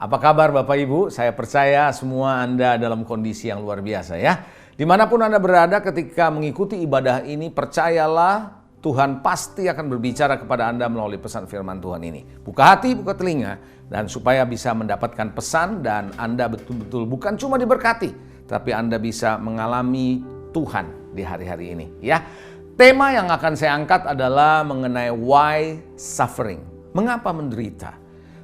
Apa kabar Bapak Ibu? Saya percaya semua Anda dalam kondisi yang luar biasa ya. Dimanapun Anda berada ketika mengikuti ibadah ini, percayalah Tuhan pasti akan berbicara kepada Anda melalui pesan firman Tuhan ini. Buka hati, buka telinga, dan supaya bisa mendapatkan pesan dan Anda betul-betul bukan cuma diberkati, tapi Anda bisa mengalami Tuhan di hari-hari ini ya. Tema yang akan saya angkat adalah mengenai why suffering. Mengapa menderita?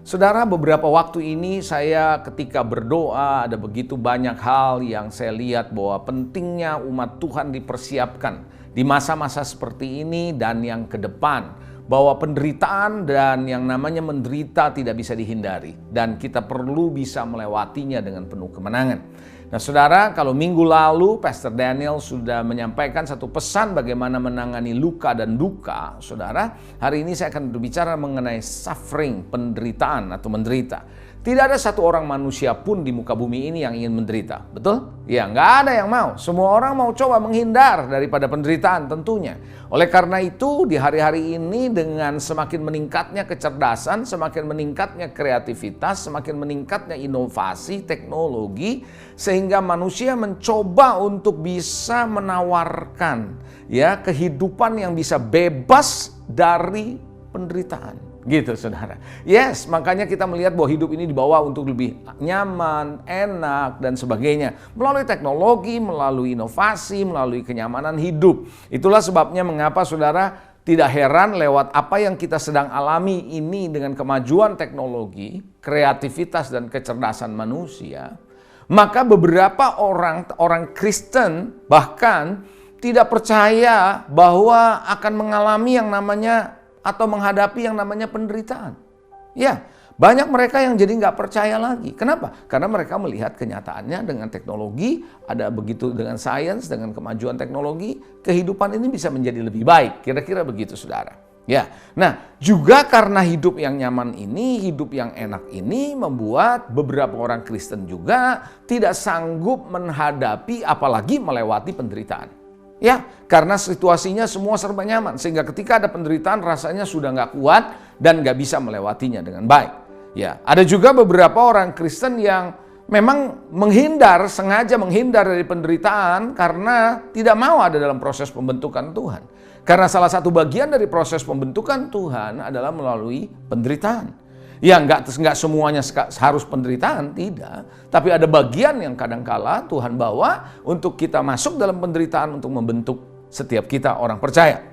Saudara, beberapa waktu ini saya ketika berdoa ada begitu banyak hal yang saya lihat bahwa pentingnya umat Tuhan dipersiapkan di masa-masa seperti ini dan yang ke depan. Bahwa penderitaan dan yang namanya menderita tidak bisa dihindari. Dan kita perlu bisa melewatinya dengan penuh kemenangan. Nah saudara, kalau minggu lalu Pastor Daniel sudah menyampaikan satu pesan bagaimana menangani luka dan duka. Saudara, hari ini saya akan berbicara mengenai suffering, penderitaan atau menderita. Tidak ada satu orang manusia pun di muka bumi ini yang ingin menderita. Betul? Ya, nggak ada yang mau. Semua orang mau coba menghindar daripada penderitaan tentunya. Oleh karena itu, di hari-hari ini dengan semakin meningkatnya kecerdasan, semakin meningkatnya kreativitas, semakin meningkatnya inovasi, teknologi, sehingga manusia mencoba untuk bisa menawarkan ya kehidupan yang bisa bebas dari penderitaan. Gitu saudara. Yes, makanya kita melihat bahwa hidup ini dibawa untuk lebih nyaman, enak, dan sebagainya. Melalui teknologi, melalui inovasi, melalui kenyamanan hidup. Itulah sebabnya mengapa saudara tidak heran lewat apa yang kita sedang alami ini dengan kemajuan teknologi, kreativitas, dan kecerdasan manusia. Maka beberapa orang Kristen bahkan tidak percaya bahwa akan mengalami yang namanya atau menghadapi yang namanya penderitaan. Ya, banyak mereka yang jadi nggak percaya lagi. Kenapa? Karena mereka melihat kenyataannya dengan teknologi, ada begitu dengan sains, dengan kemajuan teknologi, kehidupan ini bisa menjadi lebih baik. Kira-kira begitu, saudara. Ya, nah juga karena hidup yang nyaman ini, hidup yang enak ini membuat beberapa orang Kristen juga tidak sanggup menghadapi apalagi melewati penderitaan. Ya, karena situasinya semua serba nyaman. Sehingga ketika ada penderitaan rasanya sudah nggak kuat dan nggak bisa melewatinya dengan baik. Ya, ada juga beberapa orang Kristen yang memang sengaja menghindar dari penderitaan karena tidak mau ada dalam proses pembentukan Tuhan. Karena salah satu bagian dari proses pembentukan Tuhan adalah melalui penderitaan. Ya nggak semuanya harus penderitaan, tidak. Tapi ada bagian yang kadangkala Tuhan bawa untuk kita masuk dalam penderitaan untuk membentuk setiap kita orang percaya.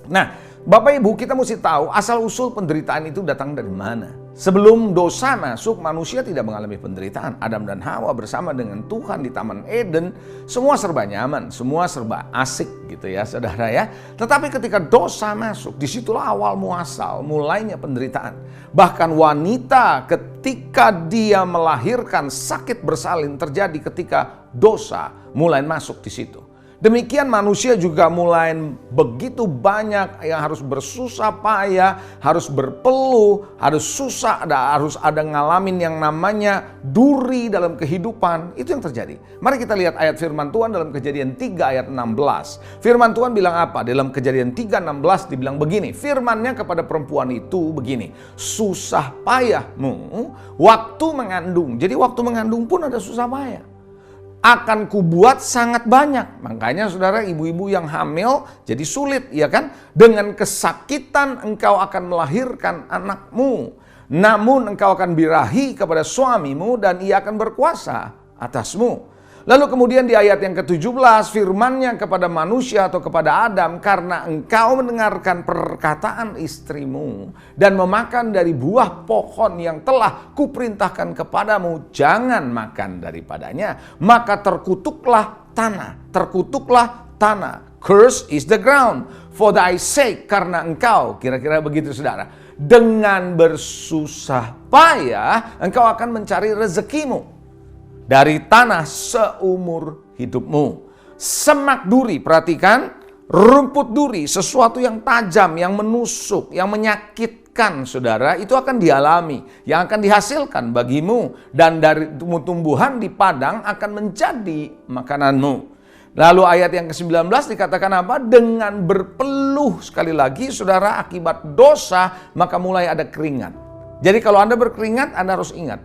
Nah, Bapak Ibu, kita mesti tahu asal-usul penderitaan itu datang dari mana. Sebelum dosa masuk, manusia tidak mengalami penderitaan. Adam dan Hawa bersama dengan Tuhan di Taman Eden, semua serba nyaman, semua serba asik gitu ya saudara ya. Tetapi ketika dosa masuk, disitulah awal muasal, mulainya penderitaan. Bahkan wanita ketika dia melahirkan sakit bersalin terjadi ketika dosa mulai masuk di situ. Demikian manusia juga mulai begitu banyak yang harus bersusah payah, harus berpeluh, harus susah, harus ada ngalamin yang namanya duri dalam kehidupan. Itu yang terjadi. Mari kita lihat ayat firman Tuhan dalam Kejadian 3 ayat 16. Firman Tuhan bilang apa? Dalam Kejadian 3:16 dibilang begini. Firmannya kepada perempuan itu begini. Susah payahmu waktu mengandung. Jadi waktu mengandung pun ada susah payah. Akan kubuat sangat banyak. Makanya saudara, ibu-ibu yang hamil jadi sulit, ya kan? Dengan kesakitan engkau akan melahirkan anakmu. Namun engkau akan birahi kepada suamimu dan ia akan berkuasa atasmu. Lalu kemudian di ayat yang ke-17 firman-Nya kepada manusia atau kepada Adam, karena engkau mendengarkan perkataan istrimu dan memakan dari buah pohon yang telah kuperintahkan kepadamu, jangan makan daripadanya, maka terkutuklah tanah. Curse is the ground for thy sake, karena engkau, kira-kira begitu saudara, dengan bersusah payah engkau akan mencari rezekimu dari tanah seumur hidupmu. Semak duri, perhatikan, rumput duri, sesuatu yang tajam, yang menusuk, yang menyakitkan saudara, itu akan dialami, yang akan dihasilkan bagimu. Dan dari tumbuh-tumbuhan di padang akan menjadi makananmu. Lalu ayat yang ke-19 dikatakan apa? Dengan berpeluh, sekali lagi saudara, akibat dosa, maka mulai ada keringat. Jadi kalau Anda berkeringat, Anda harus ingat,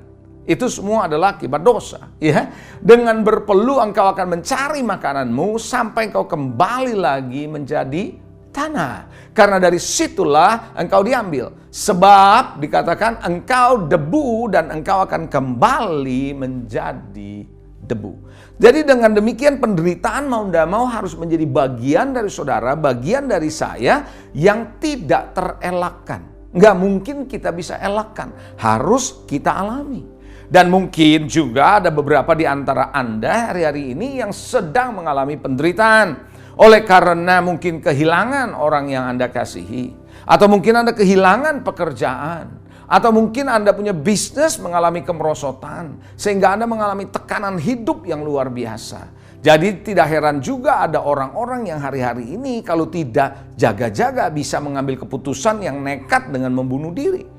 Itu semua adalah akibat dosa, ya. Dengan berpeluh engkau akan mencari makananmu sampai engkau kembali lagi menjadi tanah. Karena dari situlah engkau diambil. Sebab dikatakan engkau debu dan engkau akan kembali menjadi debu. Jadi dengan demikian penderitaan mau tidak mau harus menjadi bagian dari saudara, bagian dari saya yang tidak terelakkan. Nggak mungkin kita bisa elakkan, harus kita alami. Dan mungkin juga ada beberapa di antara Anda hari-hari ini yang sedang mengalami penderitaan. Oleh karena mungkin kehilangan orang yang Anda kasihi. Atau mungkin Anda kehilangan pekerjaan. Atau mungkin Anda punya bisnis mengalami kemerosotan. Sehingga Anda mengalami tekanan hidup yang luar biasa. Jadi tidak heran juga ada orang-orang yang hari-hari ini kalau tidak jaga-jaga bisa mengambil keputusan yang nekat dengan membunuh diri.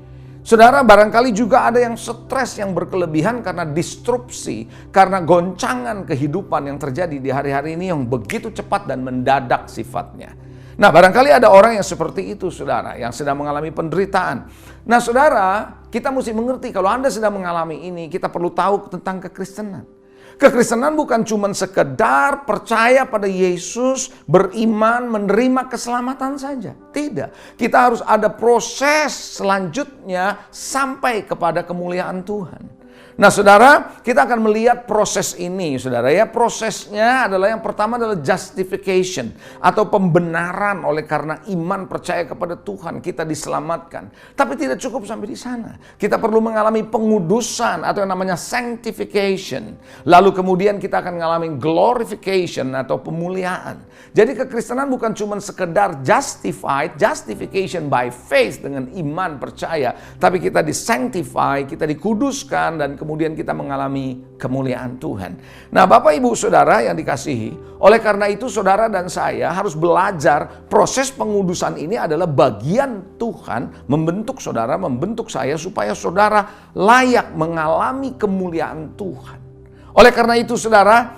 Saudara, barangkali juga ada yang stres yang berkelebihan karena disrupsi, karena goncangan kehidupan yang terjadi di hari-hari ini yang begitu cepat dan mendadak sifatnya. Nah, barangkali ada orang yang seperti itu, saudara, yang sedang mengalami penderitaan. Nah, saudara, kita mesti mengerti kalau Anda sedang mengalami ini, kita perlu tahu tentang kekristenan. Kekristenan bukan cuma sekedar percaya pada Yesus, beriman, menerima keselamatan saja. Tidak. Kita harus ada proses selanjutnya sampai kepada kemuliaan Tuhan. Nah, saudara, kita akan melihat proses ini, saudara ya. Prosesnya adalah yang pertama adalah justification atau pembenaran oleh karena iman percaya kepada Tuhan kita diselamatkan. Tapi tidak cukup sampai di sana. Kita perlu mengalami pengudusan atau yang namanya sanctification. Lalu kemudian kita akan mengalami glorification atau pemuliaan. Jadi kekristenan bukan cuma sekedar justification by faith dengan iman percaya, tapi kita disanctify, kita dikuduskan dan kemudian kita mengalami kemuliaan Tuhan. Nah, Bapak Ibu Saudara yang dikasihi, oleh karena itu saudara dan saya harus belajar proses pengudusan ini adalah bagian Tuhan membentuk saudara, membentuk saya supaya saudara layak mengalami kemuliaan Tuhan. Oleh karena itu saudara,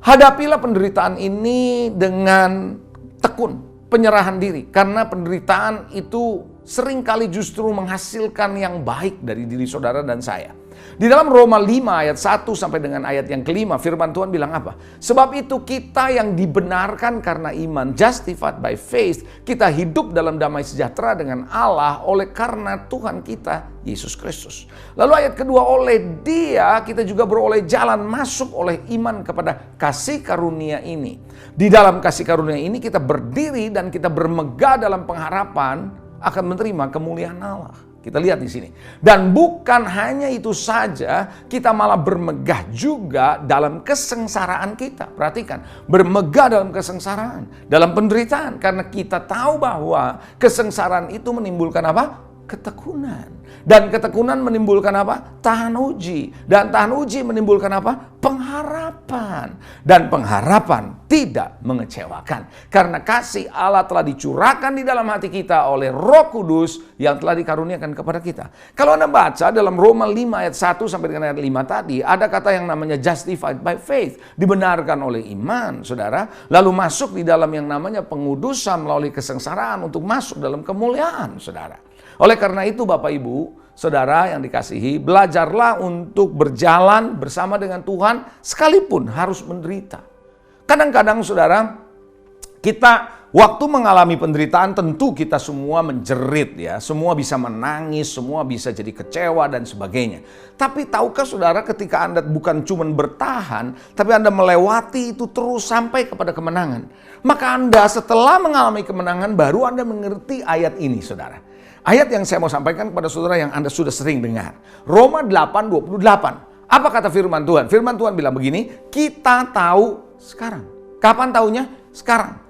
hadapilah penderitaan ini dengan tekun, penyerahan diri. Karena penderitaan itu seringkali justru menghasilkan yang baik dari diri saudara dan saya. Di dalam Roma 5 ayat 1 sampai dengan ayat yang kelima, firman Tuhan bilang apa? Sebab itu kita yang dibenarkan karena iman, justified by faith, kita hidup dalam damai sejahtera dengan Allah oleh karena Tuhan kita, Yesus Kristus. Lalu ayat kedua, oleh Dia kita juga beroleh jalan masuk oleh iman kepada kasih karunia ini. Di dalam kasih karunia ini kita berdiri dan kita bermegah dalam pengharapan akan menerima kemuliaan Allah. Kita lihat di sini. Dan bukan hanya itu saja, kita malah bermegah juga dalam kesengsaraan kita. Perhatikan, bermegah dalam kesengsaraan, dalam penderitaan. Karena kita tahu bahwa kesengsaraan itu menimbulkan apa? Ketekunan. Dan ketekunan menimbulkan apa? Tahan uji. Dan tahan uji menimbulkan apa? Pengharapan. Dan pengharapan tidak mengecewakan. Karena kasih Allah telah dicurahkan di dalam hati kita oleh Roh Kudus yang telah dikaruniakan kepada kita. Kalau Anda baca dalam Roma 5 ayat 1 sampai dengan ayat 5 tadi, ada kata yang namanya justified by faith. Dibenarkan oleh iman, saudara. Lalu masuk di dalam yang namanya pengudusan melalui kesengsaraan untuk masuk dalam kemuliaan, saudara. Oleh karena itu Bapak Ibu, saudara yang dikasihi, belajarlah untuk berjalan bersama dengan Tuhan sekalipun harus menderita. Kadang-kadang saudara, kita waktu mengalami penderitaan tentu kita semua menjerit ya, semua bisa menangis, semua bisa jadi kecewa dan sebagainya. Tapi tahukah saudara ketika Anda bukan cuma bertahan, tapi Anda melewati itu terus sampai kepada kemenangan. Maka Anda setelah mengalami kemenangan baru Anda mengerti ayat ini saudara. Ayat yang saya mau sampaikan kepada saudara yang Anda sudah sering dengar. Roma 8:28. Apa kata firman Tuhan? Firman Tuhan bilang begini, kita tahu sekarang. Kapan taunya? Sekarang.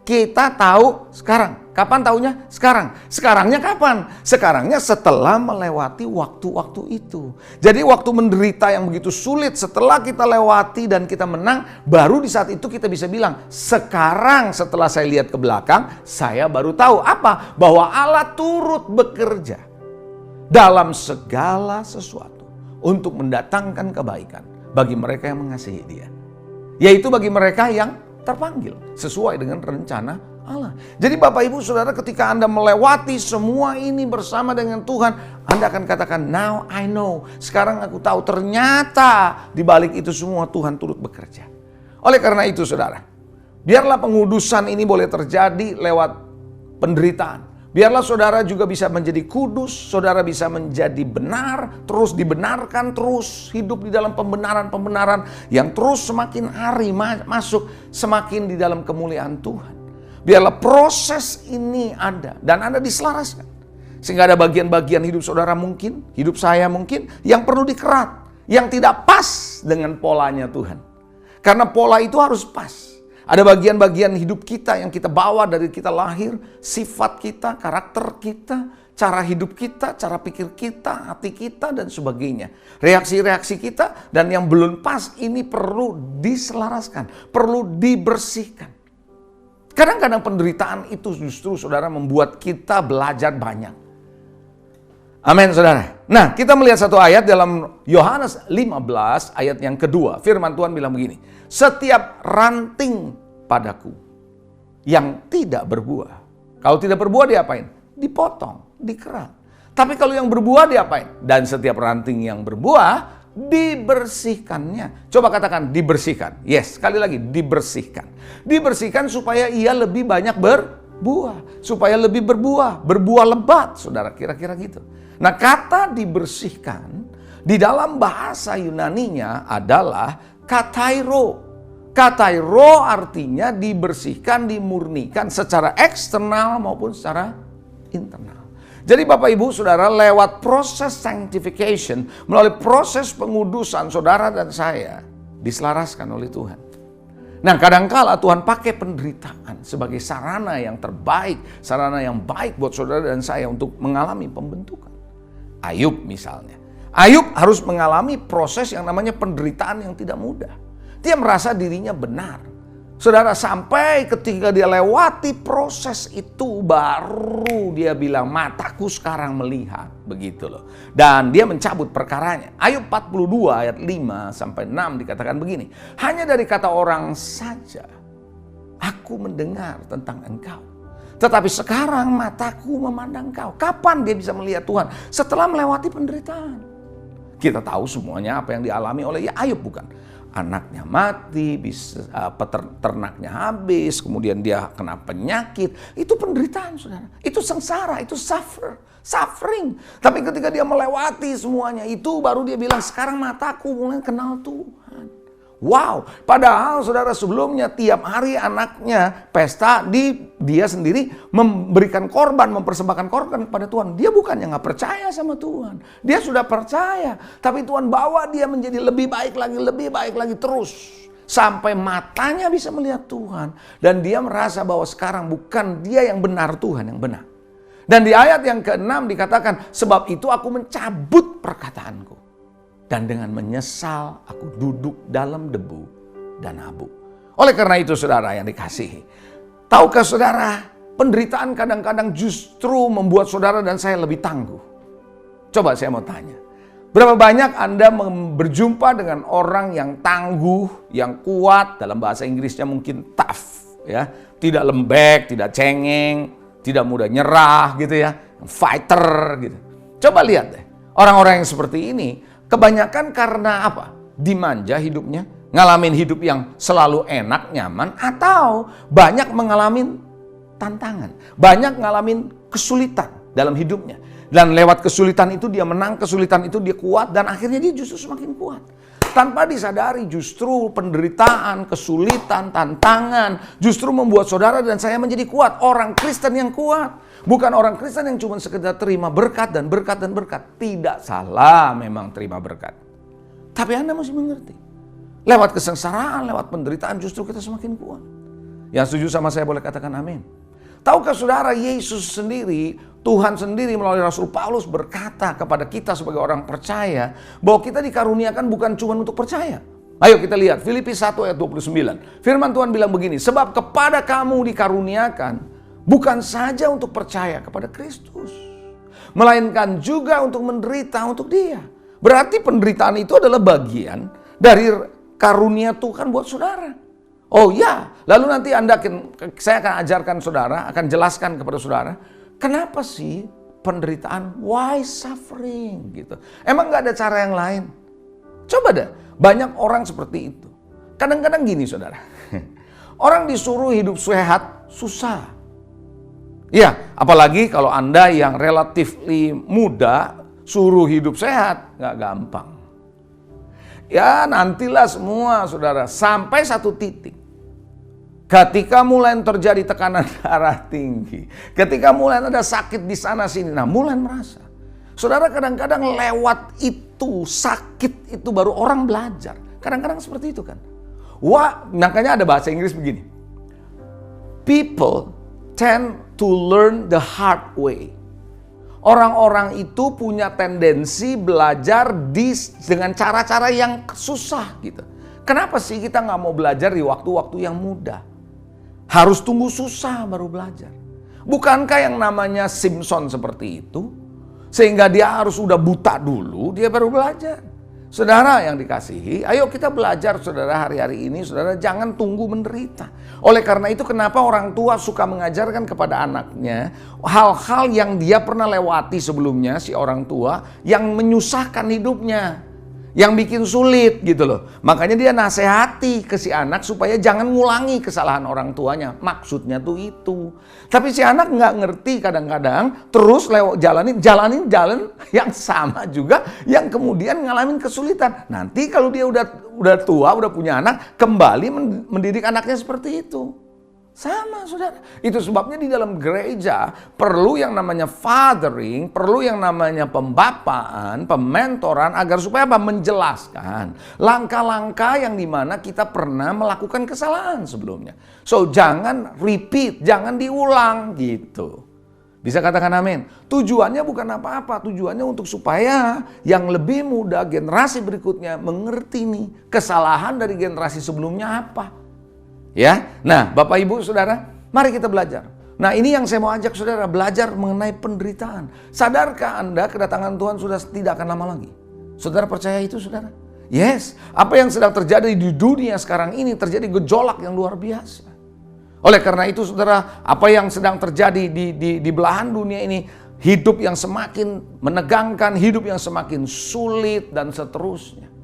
Kita tahu sekarang. Kapan taunya? Sekarang. Sekarangnya kapan? Sekarangnya setelah melewati waktu-waktu itu. Jadi waktu menderita yang begitu sulit, setelah kita lewati dan kita menang, baru di saat itu kita bisa bilang, sekarang setelah saya lihat ke belakang, saya baru tahu apa? Bahwa Allah turut bekerja dalam segala sesuatu untuk mendatangkan kebaikan bagi mereka yang mengasihi Dia. Yaitu bagi mereka yang terpanggil sesuai dengan rencana Allah. Jadi Bapak Ibu Saudara, ketika Anda melewati semua ini bersama dengan Tuhan, Anda akan katakan, now I know. Sekarang aku tahu ternyata di balik itu semua Tuhan turut bekerja. Oleh karena itu Saudara, biarlah pengudusan ini boleh terjadi lewat penderitaan. Biarlah saudara juga bisa menjadi kudus, saudara bisa menjadi benar, terus dibenarkan, terus hidup di dalam pembenaran-pembenaran yang terus semakin hari masuk, semakin di dalam kemuliaan Tuhan. Biarlah proses ini ada dan Anda diselaraskan. Sehingga ada bagian-bagian hidup saudara mungkin, hidup saya mungkin, yang perlu dikerat, yang tidak pas dengan polanya Tuhan. Karena pola itu harus pas. Ada bagian-bagian hidup kita yang kita bawa dari kita lahir, sifat kita, karakter kita, cara hidup kita, cara pikir kita, hati kita, dan sebagainya. Reaksi-reaksi kita dan yang belum pas ini perlu diselaraskan, perlu dibersihkan. Kadang-kadang penderitaan itu justru saudara membuat kita belajar banyak. Amin saudara. Nah, kita melihat satu ayat dalam Yohanes 15 ayat yang kedua. Firman Tuhan bilang begini. Setiap ranting padaku yang tidak berbuah. Kalau tidak berbuah diapain? Dipotong, dikerat. Tapi kalau yang berbuah diapain? Dan setiap ranting yang berbuah dibersihkannya. Coba katakan dibersihkan. Yes, sekali lagi dibersihkan. Dibersihkan supaya ia lebih banyak berbuah. Supaya lebih berbuah. Berbuah lebat, saudara, kira-kira gitu. Nah, kata dibersihkan di dalam bahasa Yunaninya adalah katairo. Katairo artinya dibersihkan, dimurnikan secara eksternal maupun secara internal. Jadi Bapak Ibu Saudara, lewat proses sanctification, melalui proses pengudusan saudara dan saya diselaraskan oleh Tuhan. Nah, kadangkala Tuhan pakai penderitaan sebagai sarana yang terbaik, sarana yang baik buat saudara dan saya untuk mengalami pembentukan. Ayub misalnya. Ayub harus mengalami proses yang namanya penderitaan yang tidak mudah. Dia merasa dirinya benar. Saudara, sampai ketika dia lewati proses itu baru dia bilang, mataku sekarang melihat. Begitu loh. Dan dia mencabut perkaranya. Ayub 42 ayat 5 sampai 6 dikatakan begini. Hanya dari kata orang saja aku mendengar tentang engkau. Tetapi sekarang mataku memandang engkau. Kapan dia bisa melihat Tuhan? Setelah melewati penderitaan. Kita tahu semuanya apa yang dialami oleh Ayub, bukan? Anaknya mati, ternaknya habis, kemudian dia kena penyakit. Itu penderitaan, saudara. Itu sengsara, itu suffering. Tapi ketika dia melewati semuanya itu, baru dia bilang, sekarang mataku mulai kenal Tuhan. Wow, padahal saudara sebelumnya tiap hari anaknya pesta, dia sendiri memberikan korban, mempersembahkan korban kepada Tuhan. Dia bukannya nggak percaya sama Tuhan. Dia sudah percaya, tapi Tuhan bawa dia menjadi lebih baik lagi terus. Sampai matanya bisa melihat Tuhan. Dan dia merasa bahwa sekarang bukan dia yang benar, Tuhan yang benar. Dan di ayat yang ke-6 dikatakan, sebab itu aku mencabut perkataanku. Dan dengan menyesal aku duduk dalam debu dan abu. Oleh karena itu saudara yang dikasihi, tahukah saudara, penderitaan kadang-kadang justru membuat saudara dan saya lebih tangguh. Coba saya mau tanya, berapa banyak Anda berjumpa dengan orang yang tangguh, yang kuat, dalam bahasa Inggrisnya mungkin tough, ya, tidak lembek, tidak cengeng, tidak mudah nyerah gitu ya, fighter gitu. Coba lihat deh, orang-orang yang seperti ini kebanyakan karena apa? Dimanja hidupnya, ngalamin hidup yang selalu enak, nyaman, atau banyak mengalami tantangan, banyak ngalamin kesulitan dalam hidupnya. Dan lewat kesulitan itu dia menang, kesulitan itu dia kuat, dan akhirnya dia justru semakin kuat. Tanpa disadari justru penderitaan, kesulitan, tantangan justru membuat saudara dan saya menjadi kuat. Orang Kristen yang kuat. Bukan orang Kristen yang cuma sekedar terima berkat dan berkat dan berkat. Tidak salah memang terima berkat. Tapi Anda mesti mengerti. Lewat kesengsaraan, lewat penderitaan justru kita semakin kuat. Yang setuju sama saya boleh katakan amin. Tahukah saudara, Yesus sendiri, Tuhan sendiri melalui Rasul Paulus berkata kepada kita sebagai orang percaya bahwa kita dikaruniakan bukan cuma untuk percaya. Ayo kita lihat Filipi 1 ayat 29. Firman Tuhan bilang begini, sebab kepada kamu dikaruniakan bukan saja untuk percaya kepada Kristus, melainkan juga untuk menderita untuk Dia. Berarti penderitaan itu adalah bagian dari karunia Tuhan buat saudara. Oh ya, lalu nanti saya akan ajarkan saudara, akan jelaskan kepada saudara, kenapa sih penderitaan, why suffering gitu. Emang gak ada cara yang lain? Coba deh, banyak orang seperti itu. Kadang-kadang gini saudara, orang disuruh hidup sehat, susah. Ya, apalagi kalau Anda yang relatifly muda, suruh hidup sehat, gak gampang. Ya nantilah semua saudara, sampai satu titik. Ketika mulai terjadi tekanan darah tinggi, ketika mulai ada sakit di sana sini, nah mulai merasa. Saudara kadang-kadang lewat itu, sakit itu baru orang belajar. Kadang-kadang seperti itu kan. Wah, makanya ada bahasa Inggris begini. People tend to learn the hard way. Orang-orang itu punya tendensi belajar dengan cara-cara yang susah gitu. Kenapa sih kita nggak mau belajar di waktu-waktu yang mudah? Harus tunggu susah baru belajar. Bukankah yang namanya Simpson seperti itu? Sehingga dia harus udah buta dulu, dia baru belajar. Saudara yang dikasihi, ayo kita belajar saudara hari-hari ini, saudara jangan tunggu menderita. Oleh karena itu kenapa orang tua suka mengajarkan kepada anaknya hal-hal yang dia pernah lewati sebelumnya, si orang tua, yang menyusahkan hidupnya. Yang bikin sulit gitu loh. Makanya dia nasihati ke si anak supaya jangan ngulangi kesalahan orang tuanya. Maksudnya tuh itu. Tapi si anak nggak ngerti kadang-kadang. Terus jalanin jalan yang sama juga. Yang kemudian ngalamin kesulitan. Nanti kalau dia udah tua, udah punya anak. Kembali mendidik anaknya seperti itu. Sama saudara. Itu sebabnya di dalam gereja perlu yang namanya fathering, perlu yang namanya pembapaan, pementoran agar supaya apa? Menjelaskan langkah-langkah yang dimana kita pernah melakukan kesalahan sebelumnya. So jangan repeat, jangan diulang gitu. Bisa katakan amin. Tujuannya bukan apa-apa, tujuannya untuk supaya yang lebih muda, generasi berikutnya mengerti nih kesalahan dari generasi sebelumnya apa. Ya, nah Bapak Ibu Saudara, mari kita belajar. Nah ini yang saya mau ajak saudara, belajar mengenai penderitaan. Sadarkah Anda kedatangan Tuhan sudah tidak akan lama lagi? Saudara percaya itu saudara? Yes, apa yang sedang terjadi di dunia sekarang ini terjadi gejolak yang luar biasa. Oleh karena itu saudara, apa yang sedang terjadi di belahan dunia ini, hidup yang semakin menegangkan, hidup yang semakin sulit dan seterusnya.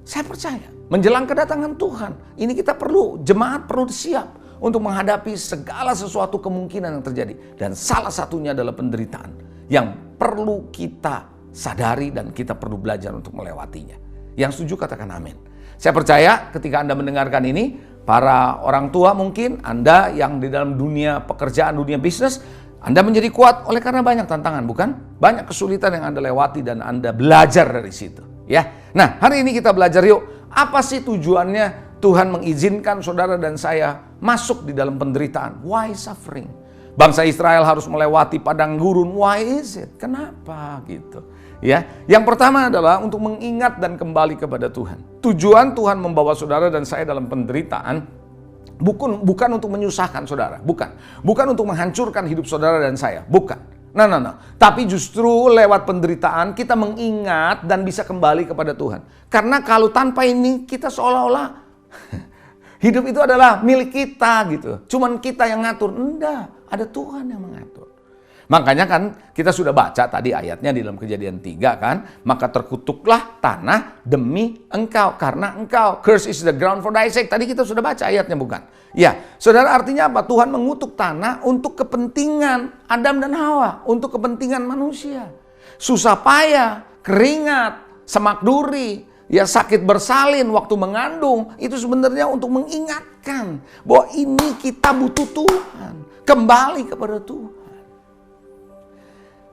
Saya percaya menjelang kedatangan Tuhan, ini kita perlu, jemaat perlu siap untuk menghadapi segala sesuatu kemungkinan yang terjadi. Dan salah satunya adalah penderitaan yang perlu kita sadari dan kita perlu belajar untuk melewatinya. Yang setuju katakan amin. Saya percaya ketika Anda mendengarkan ini, para orang tua mungkin, Anda yang di dalam dunia pekerjaan, dunia bisnis, Anda menjadi kuat oleh karena banyak tantangan, bukan? Banyak kesulitan yang Anda lewati dan Anda belajar dari situ. Ya, nah hari ini kita belajar yuk. Apa sih tujuannya Tuhan mengizinkan saudara dan saya masuk di dalam penderitaan? Why suffering? Bangsa Israel harus melewati padang gurun. Why is it? Kenapa gitu? Ya, yang pertama adalah untuk mengingat dan kembali kepada Tuhan. Tujuan Tuhan membawa saudara dan saya dalam penderitaan bukan untuk menyusahkan saudara, bukan untuk menghancurkan hidup saudara dan saya, bukan. Nah. Tapi justru lewat penderitaan kita mengingat dan bisa kembali kepada Tuhan. Karena kalau tanpa ini kita seolah-olah hidup itu adalah milik kita gitu. Cuman kita yang ngatur. Enggak, ada Tuhan yang mengatur. Makanya kan kita sudah baca tadi ayatnya di dalam Kejadian 3 kan. Maka terkutuklah tanah demi engkau. Karena engkau. Curse is the ground for thy sake. Tadi kita sudah baca ayatnya bukan? Ya, saudara artinya apa? Tuhan mengutuk tanah untuk kepentingan Adam dan Hawa. Untuk kepentingan manusia. Susah payah, keringat, semak duri, ya sakit bersalin waktu mengandung. Itu sebenarnya untuk mengingatkan bahwa ini kita butuh Tuhan. Kembali kepada Tuhan.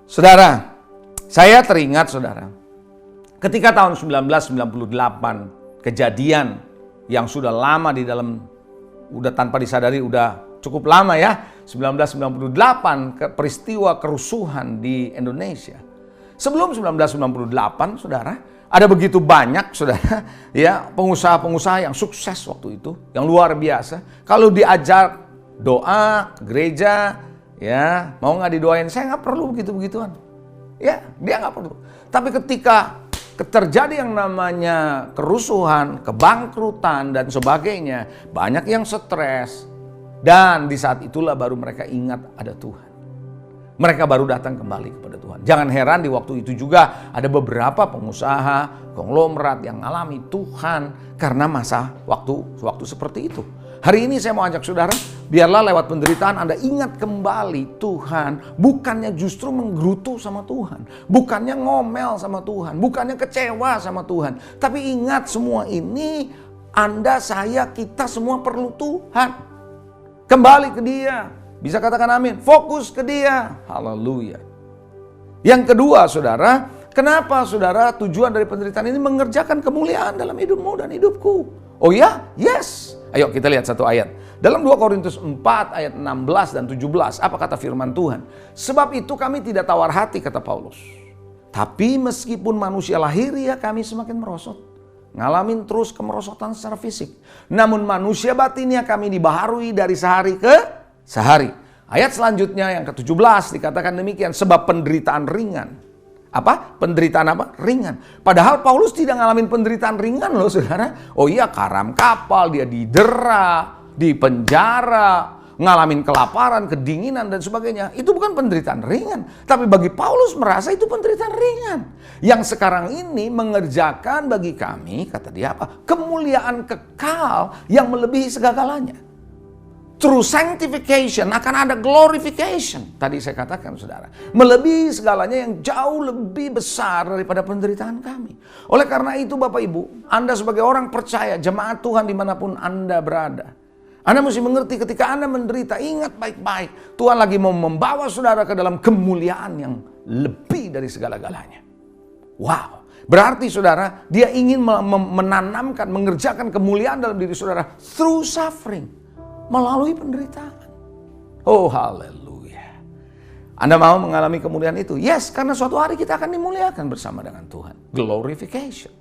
Saudara, saya teringat saudara, ketika tahun 1998 kejadian yang sudah lama di dalam, udah tanpa disadari udah cukup lama ya, 1998 peristiwa kerusuhan di Indonesia. Sebelum 1998 saudara, ada begitu banyak saudara ya pengusaha-pengusaha yang sukses waktu itu, yang luar biasa. Kalau diajak doa gereja, ya, mau nggak didoain? Saya nggak perlu begitu-begituan. Ya, dia nggak perlu. Tapi ketika terjadi yang namanya kerusuhan, kebangkrutan, dan sebagainya. Banyak yang stres. Dan di saat itulah baru mereka ingat ada Tuhan. Mereka baru datang kembali kepada Tuhan. Jangan heran di waktu itu juga ada beberapa pengusaha, konglomerat yang alami Tuhan karena masa waktu seperti itu. Hari ini saya mau ajak saudara, biarlah lewat penderitaan Anda ingat kembali Tuhan. Bukannya justru menggerutu sama Tuhan. Bukannya ngomel sama Tuhan. Bukannya kecewa sama Tuhan. Tapi ingat semua ini, Anda, saya, kita semua perlu Tuhan. Kembali ke Dia. Bisa katakan amin. Fokus ke Dia. Haleluya. Yang kedua saudara, kenapa saudara tujuan dari penderitaan ini mengerjakan kemuliaan dalam hidupmu dan hidupku? Oh ya? Yes. Ayo kita lihat satu ayat. Dalam 2 Korintus 4 ayat 16 dan 17. Apa kata firman Tuhan? Sebab itu kami tidak tawar hati, kata Paulus. Tapi meskipun manusia lahiriah kami semakin merosot. Ngalamin terus kemerosotan secara fisik. Namun manusia batinnya kami dibaharui dari sehari ke sehari. Ayat selanjutnya yang ke-17 dikatakan demikian. Sebab penderitaan ringan. Apa? Penderitaan apa? Ringan. Padahal Paulus tidak ngalamin penderitaan ringan loh saudara. Oh iya, karam kapal, dia didera, di penjara, ngalamin kelaparan, kedinginan dan sebagainya. Itu bukan penderitaan ringan. Tapi bagi Paulus merasa itu penderitaan ringan. Yang sekarang ini mengerjakan bagi kami, kata dia apa? Kemuliaan kekal yang melebihi segala-galanya. Through sanctification akan ada glorification. Tadi saya katakan saudara. Melebihi segalanya yang jauh lebih besar daripada penderitaan kami. Oleh karena itu Bapak Ibu, Anda sebagai orang percaya, jemaat Tuhan dimanapun Anda berada. Anda mesti mengerti ketika Anda menderita, ingat baik-baik. Tuhan lagi mau membawa saudara ke dalam kemuliaan yang lebih dari segala-galanya. Wow. Berarti saudara, dia ingin menanamkan, mengerjakan kemuliaan dalam diri saudara through suffering. Melalui penderitaan. Oh haleluya. Anda mau mengalami kemuliaan itu? Yes, karena suatu hari kita akan dimuliakan bersama dengan Tuhan. Glorification.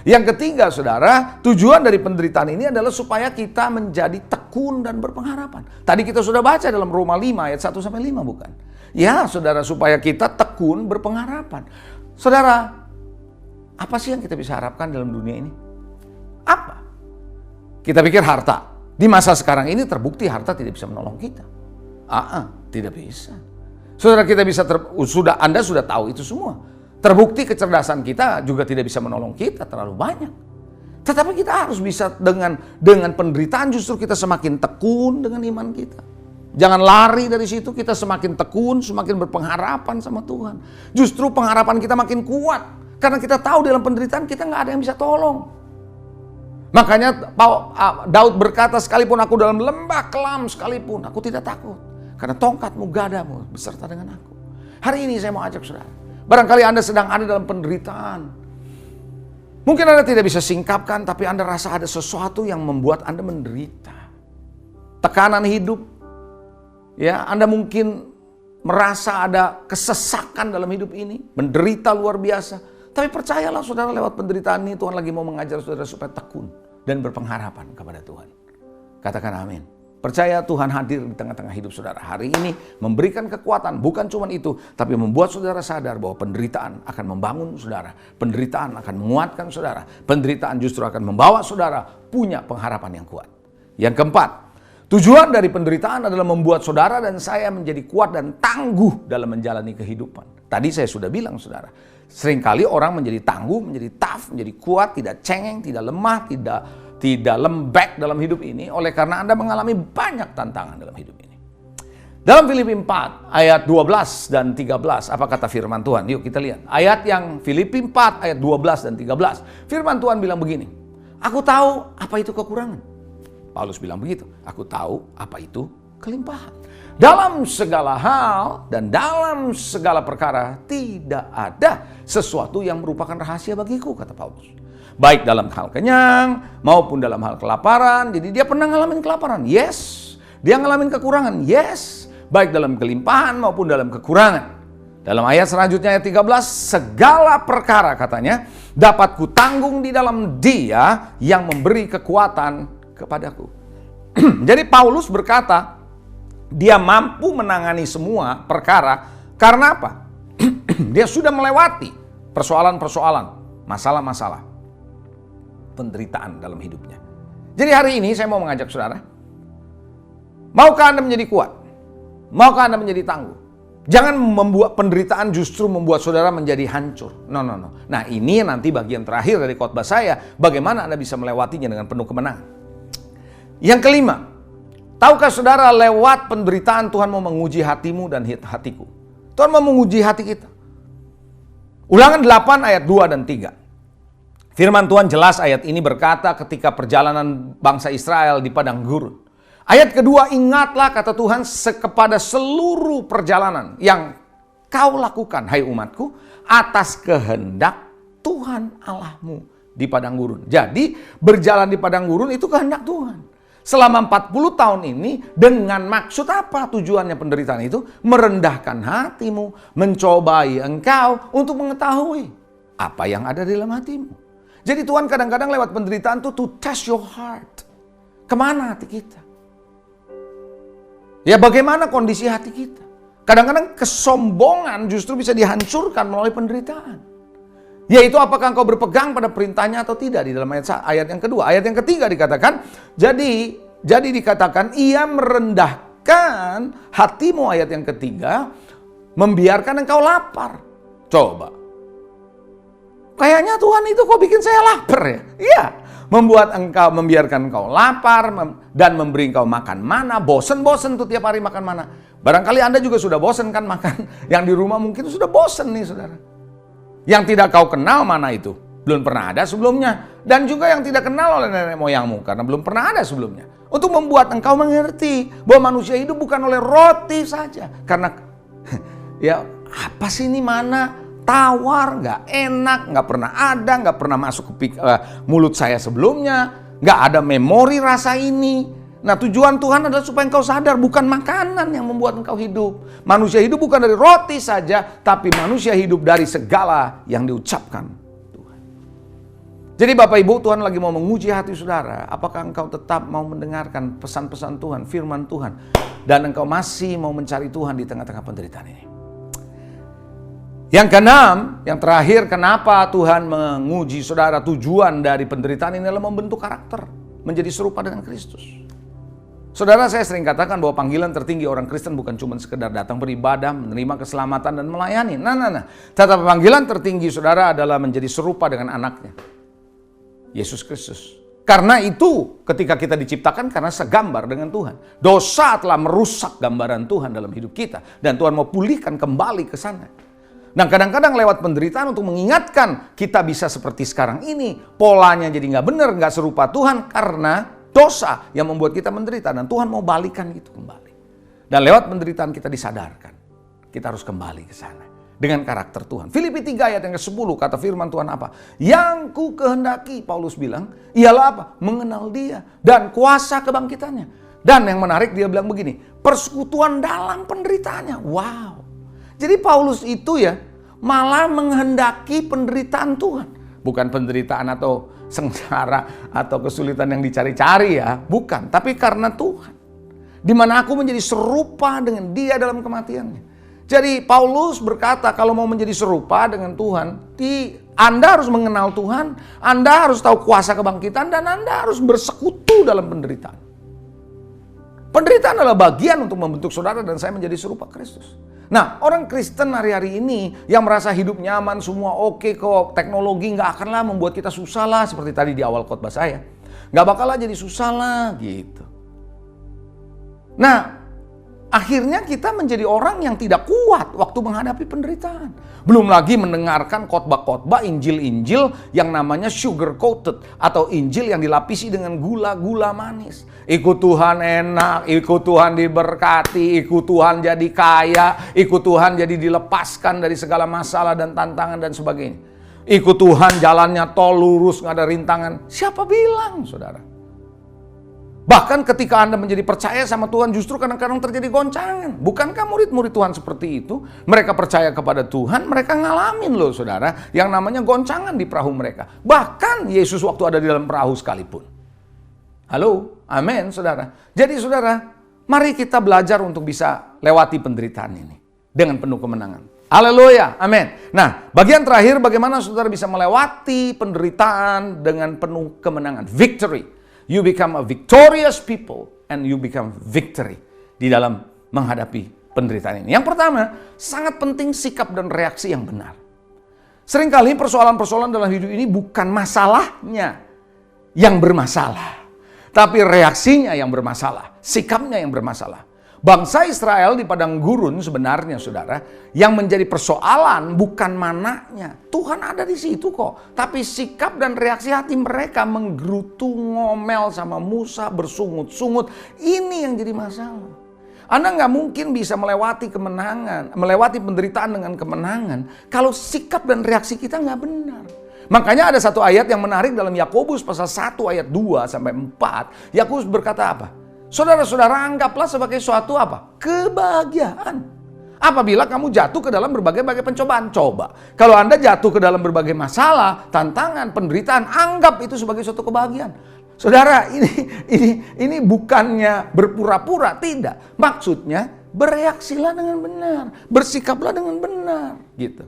Yang ketiga saudara, tujuan dari penderitaan ini adalah supaya kita menjadi tekun dan berpengharapan. Tadi kita sudah baca dalam Roma 5 ayat 1-5 bukan? Ya saudara, supaya kita tekun berpengharapan. Saudara, apa sih yang kita bisa harapkan dalam dunia ini? Apa? Kita pikir harta. Di masa sekarang ini terbukti harta tidak bisa menolong kita. Tidak bisa. Saudara, kita bisa Anda sudah tahu itu semua. Terbukti kecerdasan kita juga tidak bisa menolong kita terlalu banyak. Tetapi kita harus bisa dengan penderitaan justru kita semakin tekun dengan iman kita. Jangan lari dari situ, kita semakin tekun, semakin berpengharapan sama Tuhan. Justru pengharapan kita makin kuat. Karena kita tahu dalam penderitaan kita nggak ada yang bisa tolong. Makanya Daud berkata, sekalipun aku dalam lembah kelam sekalipun, aku tidak takut. Karena tongkatmu, gadamu beserta dengan aku. Hari ini saya mau ajak saudara. Barangkali Anda sedang ada dalam penderitaan. Mungkin Anda tidak bisa singkapkan, tapi Anda rasa ada sesuatu yang membuat Anda menderita. Tekanan hidup. Ya, Anda mungkin merasa ada kesesakan dalam hidup ini. Menderita luar biasa. Tapi percayalah saudara, lewat penderitaan ini Tuhan lagi mau mengajar saudara supaya tekun dan berpengharapan kepada Tuhan. Katakan amin. Percaya Tuhan hadir di tengah-tengah hidup saudara hari ini, memberikan kekuatan. Bukan cuma itu, tapi membuat saudara sadar bahwa penderitaan akan membangun saudara. Penderitaan akan menguatkan saudara. Penderitaan justru akan membawa saudara punya pengharapan yang kuat. Yang keempat, tujuan dari penderitaan adalah membuat saudara dan saya menjadi kuat dan tangguh dalam menjalani kehidupan. Tadi saya sudah bilang saudara, seringkali orang menjadi tangguh, menjadi tough, menjadi kuat, tidak cengeng, tidak lemah, tidak lembek dalam hidup ini oleh karena Anda mengalami banyak tantangan dalam hidup ini. Dalam Filipi 4 ayat 12 dan 13, apa kata firman Tuhan? Yuk kita lihat. Ayat yang Filipi 4 ayat 12 dan 13. Firman Tuhan bilang begini, aku tahu apa itu kekurangan. Paulus bilang begitu, aku tahu apa itu kelimpahan. Dalam segala hal dan dalam segala perkara tidak ada sesuatu yang merupakan rahasia bagiku, kata Paulus. Baik dalam hal kenyang maupun dalam hal kelaparan. Jadi dia pernah ngalamin kelaparan, yes. Dia ngalamin kekurangan, yes. Baik dalam kelimpahan maupun dalam kekurangan. Dalam ayat selanjutnya ayat 13, segala perkara katanya dapat kutanggung di dalam Dia yang memberi kekuatan kepadaku. Jadi Paulus berkata, dia mampu menangani semua perkara karena apa? Dia sudah melewati persoalan-persoalan. masalah-masalah penderitaan dalam hidupnya. Jadi hari ini saya mau mengajak saudara, maukah Anda menjadi kuat? Maukah Anda menjadi tangguh? Jangan membuat penderitaan justru membuat saudara menjadi hancur. No. Nah, ini nanti bagian terakhir dari khotbah saya, bagaimana Anda bisa melewatinya dengan penuh kemenangan. Yang kelima, tahukah saudara lewat penderitaan Tuhan mau menguji hatimu dan hatiku. Tuhan mau menguji hati kita. Ulangan 8 ayat 2 dan 3. Firman Tuhan jelas ayat ini berkata ketika perjalanan bangsa Israel di padang gurun. Ayat kedua, ingatlah kata Tuhan kepada seluruh perjalanan yang kau lakukan, hai umatku, atas kehendak Tuhan Allahmu di padang gurun. Jadi berjalan di padang gurun itu kehendak Tuhan. Selama 40 tahun ini dengan maksud apa tujuannya penderitaan itu? Merendahkan hatimu, mencobai engkau untuk mengetahui apa yang ada di dalam hatimu. Jadi Tuhan kadang-kadang lewat penderitaan itu to test your heart. Kemana hati kita? Ya bagaimana kondisi hati kita? Kadang-kadang kesombongan justru bisa dihancurkan melalui penderitaan. Yaitu apakah engkau berpegang pada perintahnya atau tidak di dalam ayat yang kedua. Ayat yang ketiga dikatakan, jadi dikatakan ia merendahkan hatimu, ayat yang ketiga, membiarkan engkau lapar. Coba. Kayaknya Tuhan itu kok bikin saya lapar ya? Iya. Membiarkan engkau lapar dan memberi engkau makan mana. Bosen tuh tiap hari makan mana. Barangkali Anda juga sudah bosen kan makan. Yang di rumah mungkin sudah bosen nih saudara. Yang tidak kau kenal mana itu? Belum pernah ada sebelumnya. Dan juga yang tidak kenal oleh nenek moyangmu karena belum pernah ada sebelumnya. Untuk membuat engkau mengerti bahwa manusia hidup bukan oleh roti saja. Karena ya apa sih ini mana? Tawar, nggak enak, nggak pernah ada, nggak pernah masuk ke mulut saya sebelumnya, nggak ada memori rasa ini. Nah tujuan Tuhan adalah supaya engkau sadar bukan makanan yang membuat engkau hidup. Manusia hidup bukan dari roti saja, tapi manusia hidup dari segala yang diucapkan Tuhan. Jadi Bapak Ibu, Tuhan lagi mau menguji hati saudara. Apakah engkau tetap mau mendengarkan pesan-pesan Tuhan, firman Tuhan, dan engkau masih mau mencari Tuhan di tengah-tengah penderitaan ini? Yang keenam, yang terakhir, kenapa Tuhan menguji saudara? Tujuan dari penderitaan ini adalah membentuk karakter, menjadi serupa dengan Kristus. Saudara, saya sering katakan bahwa panggilan tertinggi orang Kristen bukan cuma sekedar datang beribadah, menerima keselamatan dan melayani. Nah. Tetapi panggilan tertinggi saudara adalah menjadi serupa dengan anaknya, Yesus Kristus. Karena itu ketika kita diciptakan karena segambar dengan Tuhan. Dosa telah merusak gambaran Tuhan dalam hidup kita. Dan Tuhan mau pulihkan kembali ke sana. Nah kadang-kadang lewat penderitaan untuk mengingatkan kita bisa seperti sekarang ini. Polanya jadi nggak benar, nggak serupa Tuhan karena dosa yang membuat kita menderita. Dan Tuhan mau balikan gitu kembali. Dan lewat penderitaan kita disadarkan. Kita harus kembali ke sana. Dengan karakter Tuhan. Filipi 3 ayat yang ke-10 kata firman Tuhan apa? Yang ku kehendaki, Paulus bilang, ialah apa? Mengenal dia dan kuasa kebangkitannya. Dan yang menarik dia bilang begini, persekutuan dalam penderitaannya. Wow. Jadi Paulus itu ya malah menghendaki penderitaan Tuhan. Bukan penderitaan atau sengsara atau kesulitan yang dicari-cari ya. Bukan, tapi karena Tuhan. Di mana aku menjadi serupa dengan dia dalam kematiannya. Jadi Paulus berkata kalau mau menjadi serupa dengan Tuhan, Anda harus mengenal Tuhan, Anda harus tahu kuasa kebangkitan, dan Anda harus bersekutu dalam penderitaan. Penderitaan adalah bagian untuk membentuk saudara dan saya menjadi serupa Kristus. Nah, orang Kristen hari-hari ini yang merasa hidup nyaman, semua oke kok, teknologi nggak akanlah membuat kita susah lah, seperti tadi di awal khotbah saya. Nggak bakalah jadi susah lah, gitu. Nah, akhirnya kita menjadi orang yang tidak kuat waktu menghadapi penderitaan. Belum lagi mendengarkan khotbah-khotbah Injil-Injil yang namanya sugar coated atau Injil yang dilapisi dengan gula-gula manis. Ikut Tuhan enak, ikut Tuhan diberkati, ikut Tuhan jadi kaya, ikut Tuhan jadi dilepaskan dari segala masalah dan tantangan dan sebagainya. Ikut Tuhan jalannya tol lurus, nggak ada rintangan. Siapa bilang, saudara? Bahkan ketika Anda menjadi percaya sama Tuhan justru kadang-kadang terjadi goncangan. Bukankah murid-murid Tuhan seperti itu? Mereka percaya kepada Tuhan, mereka ngalamin loh saudara, yang namanya goncangan di perahu mereka. Bahkan Yesus waktu ada di dalam perahu sekalipun. Halo, amin saudara. Jadi saudara, mari kita belajar untuk bisa lewati penderitaan ini dengan penuh kemenangan. Haleluya, amin. Nah, bagian terakhir bagaimana saudara bisa melewati penderitaan dengan penuh kemenangan. Victory. You become a victorious people and you become victory di dalam menghadapi penderitaan ini. Yang pertama, sangat penting sikap dan reaksi yang benar. Seringkali persoalan-persoalan dalam hidup ini bukan masalahnya yang bermasalah, tapi reaksinya yang bermasalah, sikapnya yang bermasalah. Bangsa Israel di padang gurun sebenarnya saudara, yang menjadi persoalan bukan mananya. Tuhan ada di situ kok. Tapi sikap dan reaksi hati mereka menggerutu, ngomel sama Musa, bersungut-sungut. Ini yang jadi masalah. Anda nggak mungkin bisa melewati kemenangan, melewati penderitaan dengan kemenangan kalau sikap dan reaksi kita nggak benar. Makanya ada satu ayat yang menarik dalam Yakobus pasal 1 ayat 2 sampai 4. Yakobus berkata apa? Saudara-saudara, anggaplah sebagai suatu apa? Kebahagiaan. Apabila kamu jatuh ke dalam berbagai-bagai pencobaan. Coba, kalau Anda jatuh ke dalam berbagai masalah, tantangan, penderitaan, anggap itu sebagai suatu kebahagiaan. Saudara, ini bukannya berpura-pura, tidak. Maksudnya, bereaksilah dengan benar, bersikaplah dengan benar, gitu.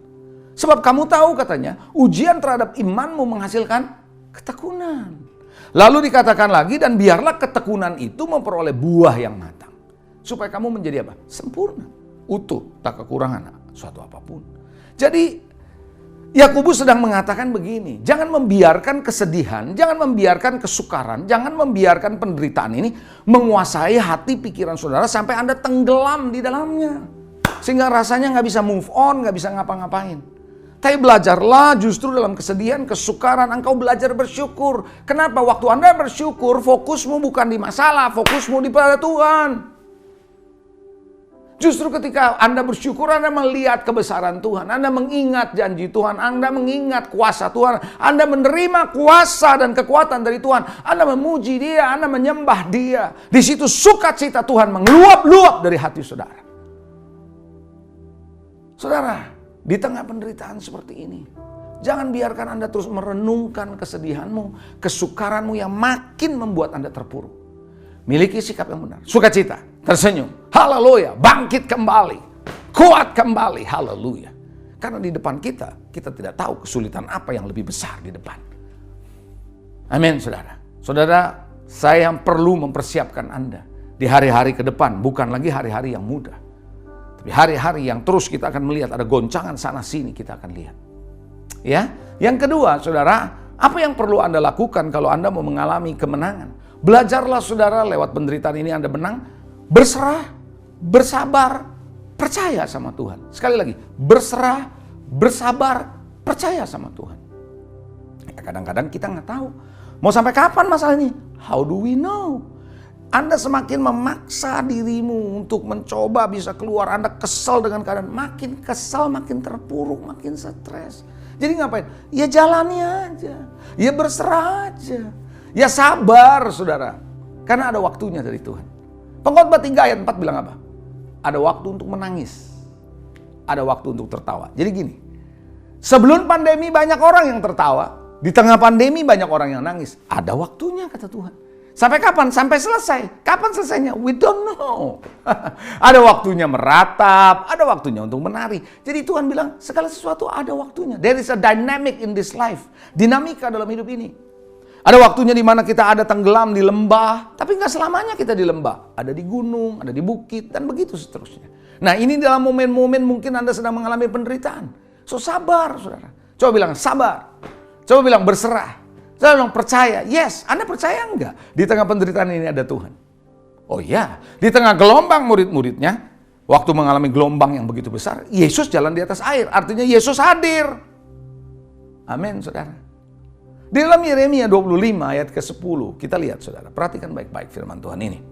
Sebab kamu tahu katanya, ujian terhadap imanmu menghasilkan ketekunan. Lalu dikatakan lagi, dan biarlah ketekunan itu memperoleh buah yang matang. Supaya kamu menjadi apa? Sempurna, utuh, tak kekurangan suatu apapun. Jadi, Yakobus sedang mengatakan begini, jangan membiarkan kesedihan, jangan membiarkan kesukaran, jangan membiarkan penderitaan ini menguasai hati pikiran saudara sampai Anda tenggelam di dalamnya. Sehingga rasanya nggak bisa move on, nggak bisa ngapa-ngapain. Tapi belajarlah justru dalam kesedihan, kesukaran, engkau belajar bersyukur. Kenapa? Waktu Anda bersyukur, fokusmu bukan di masalah, fokusmu di pada Tuhan. Justru ketika Anda bersyukur, Anda melihat kebesaran Tuhan. Anda mengingat janji Tuhan. Anda mengingat kuasa Tuhan. Anda menerima kuasa dan kekuatan dari Tuhan. Anda memuji Dia, Anda menyembah Dia. Di situ sukacita Tuhan mengeluap-luap dari hati saudara. Saudara, di tengah penderitaan seperti ini, jangan biarkan Anda terus merenungkan kesedihanmu, kesukaranmu yang makin membuat Anda terpuruk. Miliki sikap yang benar, sukacita, tersenyum, haleluya, bangkit kembali, kuat kembali, haleluya. Karena di depan kita tidak tahu kesulitan apa yang lebih besar di depan. Amin, saudara. Saudara, saya yang perlu mempersiapkan Anda di hari-hari ke depan, bukan lagi hari-hari yang mudah. Tapi hari-hari yang terus kita akan melihat ada goncangan sana-sini kita akan lihat. Ya, yang kedua, saudara, apa yang perlu Anda lakukan kalau Anda mau mengalami kemenangan? Belajarlah saudara, lewat penderitaan ini Anda menang, berserah, bersabar, percaya sama Tuhan. Sekali lagi, berserah, bersabar, percaya sama Tuhan. Ya, kadang-kadang kita nggak tahu mau sampai kapan masalah ini. How do we know? Anda semakin memaksa dirimu untuk mencoba bisa keluar, Anda kesal dengan keadaan, makin kesal, makin terpuruk, makin stres. Jadi ngapain? Ya jalani aja, ya berserah aja. Ya sabar saudara, karena ada waktunya dari Tuhan. Pengkhotbah 3 ayat 4 bilang apa? Ada waktu untuk menangis, ada waktu untuk tertawa. Jadi gini, sebelum pandemi banyak orang yang tertawa, di tengah pandemi banyak orang yang nangis. Ada waktunya kata Tuhan. Sampai kapan? Sampai selesai. Kapan selesainya? We don't know. Ada waktunya meratap, ada waktunya untuk menari. Jadi Tuhan bilang segala sesuatu ada waktunya. There is a dynamic in this life. Dinamika dalam hidup ini. Ada waktunya di mana kita ada tenggelam di lembah, tapi nggak selamanya kita di lembah. Ada di gunung, ada di bukit, dan begitu seterusnya. Nah, ini dalam momen-momen mungkin Anda sedang mengalami penderitaan. So, sabar, saudara. Coba bilang sabar. Coba bilang berserah. Coba bilang percaya. Yes, Anda percaya enggak? Di tengah penderitaan ini ada Tuhan. Oh iya, di tengah gelombang murid-muridnya, waktu mengalami gelombang yang begitu besar, Yesus jalan di atas air. Artinya Yesus hadir. Amin, saudara. Di dalam Yeremia 25 ayat ke-10, kita lihat saudara, perhatikan baik-baik firman Tuhan ini.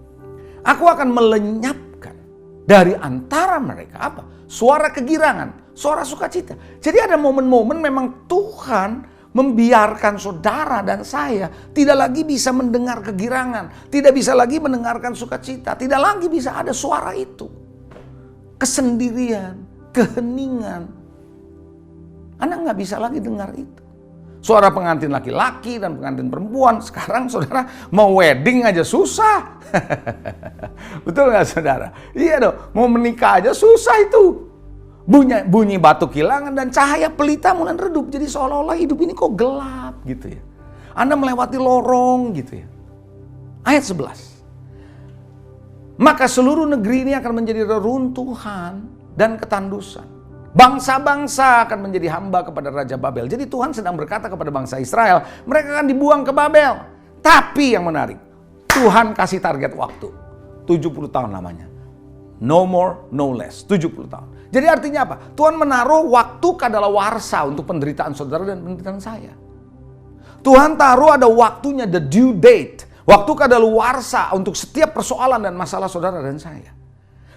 Aku akan melenyapkan dari antara mereka apa? Suara kegirangan, suara sukacita. Jadi ada momen-momen memang Tuhan membiarkan saudara dan saya tidak lagi bisa mendengar kegirangan, tidak bisa lagi mendengarkan sukacita, tidak lagi bisa ada suara itu. Kesendirian, keheningan. Anda nggak bisa lagi dengar itu. Suara pengantin laki-laki dan pengantin perempuan. Sekarang saudara mau wedding aja susah. Betul nggak saudara? Iya dong, mau menikah aja susah itu. Bunyi batu kilangan dan cahaya pelita mulai redup. Jadi seolah-olah hidup ini kok gelap gitu ya. Anda melewati lorong gitu ya. Ayat 11. Maka seluruh negeri ini akan menjadi reruntuhan dan ketandusan. Bangsa-bangsa akan menjadi hamba kepada Raja Babel. Jadi Tuhan sedang berkata kepada bangsa Israel, mereka akan dibuang ke Babel. Tapi yang menarik, Tuhan kasih target waktu. 70 tahun lamanya. No more, no less. 70 tahun. Jadi artinya apa? Tuhan menaruh waktu kadaluarsa untuk penderitaan saudara dan penderitaan saya. Tuhan taruh ada waktunya, the due date. Waktu kadaluarsa untuk setiap persoalan dan masalah saudara dan saya.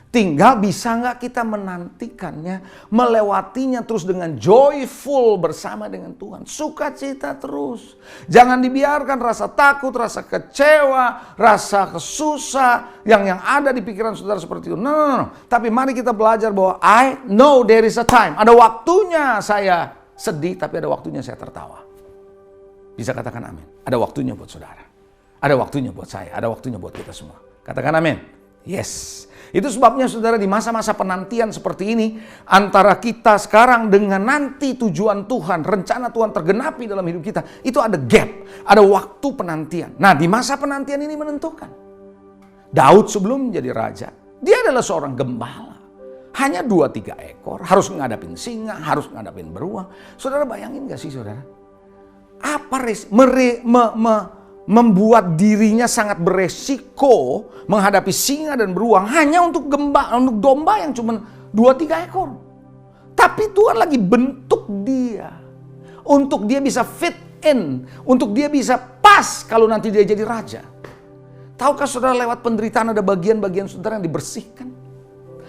Tinggal bisa nggak kita menantikannya, melewatinya terus dengan joyful bersama dengan Tuhan. Sukacita terus. Jangan dibiarkan rasa takut, rasa kecewa, rasa kesusah yang ada di pikiran saudara seperti itu. No. Tapi mari kita belajar bahwa I know there is a time. Ada waktunya saya sedih, tapi ada waktunya saya tertawa. Bisa katakan amin. Ada waktunya buat saudara. Ada waktunya buat saya. Ada waktunya buat kita semua. Katakan amin. Yes. Itu sebabnya saudara di masa-masa penantian seperti ini, antara kita sekarang dengan nanti tujuan Tuhan, rencana Tuhan tergenapi dalam hidup kita, itu ada gap, ada waktu penantian. Nah di masa penantian ini menentukan. Daud sebelum menjadi raja, dia adalah seorang gembala. Hanya 2-3 ekor, harus ngadapin singa, harus ngadapin beruang. Saudara bayangin gak sih saudara? Apa membuat dirinya sangat beresiko menghadapi singa dan beruang hanya untuk domba yang cuma 2-3 ekor. Tapi Tuhan lagi bentuk dia untuk dia bisa fit in, untuk dia bisa pas kalau nanti dia jadi raja. Tahukah saudara lewat penderitaan ada bagian-bagian saudara yang dibersihkan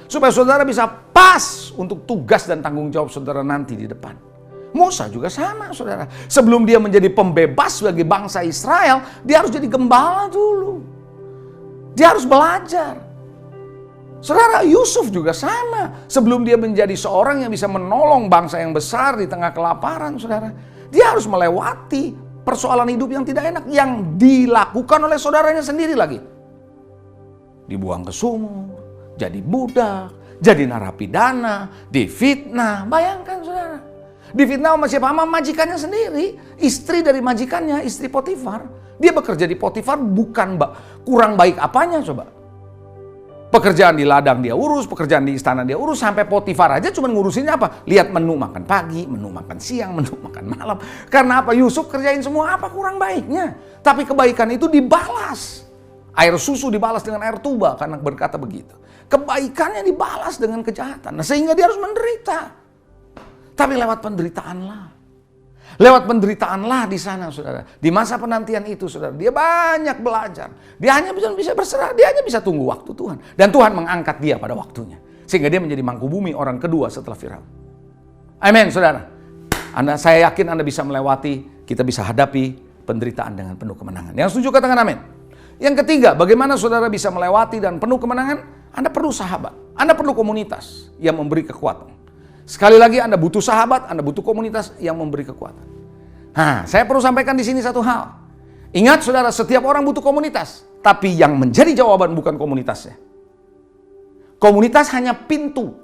supaya saudara bisa pas untuk tugas dan tanggung jawab saudara nanti di depan. Musa juga sama saudara. Sebelum dia menjadi pembebas bagi bangsa Israel, dia harus jadi gembala dulu. Dia harus belajar. Saudara, Yusuf juga sama. Sebelum dia menjadi seorang yang bisa menolong bangsa yang besar di tengah kelaparan, saudara, dia harus melewati persoalan hidup yang tidak enak yang dilakukan oleh saudaranya sendiri lagi. Dibuang ke sumur, jadi budak, jadi narapidana, difitnah. Bayangkan saudara. Difitnah sama siapa? Sama majikannya sendiri. Istri dari majikannya, istri Potifar. Dia bekerja di Potifar bukan kurang baik apanya coba. Pekerjaan di ladang dia urus, pekerjaan di istana dia urus. Sampai Potifar aja cuma ngurusinnya apa? Lihat menu makan pagi, menu makan siang, menu makan malam. Karena apa? Yusuf kerjain semua apa kurang baiknya. Tapi kebaikan itu dibalas. Air susu dibalas dengan air tuba karena berkata begitu. Kebaikannya dibalas dengan kejahatan. Nah, sehingga dia harus menderita. Tapi lewat penderitaanlah. Lewat penderitaanlah di sana saudara. Di masa penantian itu saudara. Dia banyak belajar. Dia hanya bisa berserah. Dia hanya bisa tunggu waktu Tuhan. Dan Tuhan mengangkat dia pada waktunya. Sehingga dia menjadi mangkubumi orang kedua setelah Firaun. Amin saudara. Saya yakin Anda bisa melewati. Kita bisa hadapi penderitaan dengan penuh kemenangan. Yang setuju katakan amin. Yang ketiga, bagaimana saudara bisa melewati dan penuh kemenangan? Anda perlu sahabat. Anda perlu komunitas yang memberi kekuatan. Sekali lagi Anda butuh sahabat, Anda butuh komunitas yang memberi kekuatan. Nah, saya perlu sampaikan di sini satu hal. Ingat saudara, setiap orang butuh komunitas. Tapi yang menjadi jawaban bukan komunitasnya. Komunitas hanya pintu.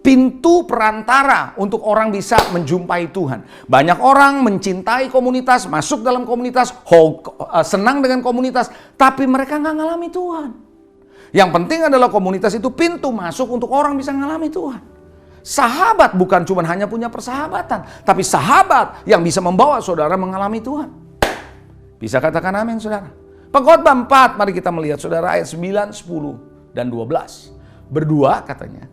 Pintu perantara untuk orang bisa menjumpai Tuhan. Banyak orang mencintai komunitas, masuk dalam komunitas, senang dengan komunitas. Tapi mereka nggak ngalami Tuhan. Yang penting adalah komunitas itu pintu masuk untuk orang bisa ngalami Tuhan. Sahabat bukan cuma hanya punya persahabatan, tapi sahabat yang bisa membawa saudara mengalami Tuhan. Bisa katakan amin saudara. Pengkhotbah 4, mari kita melihat saudara ayat 9, 10, dan 12. Berdua katanya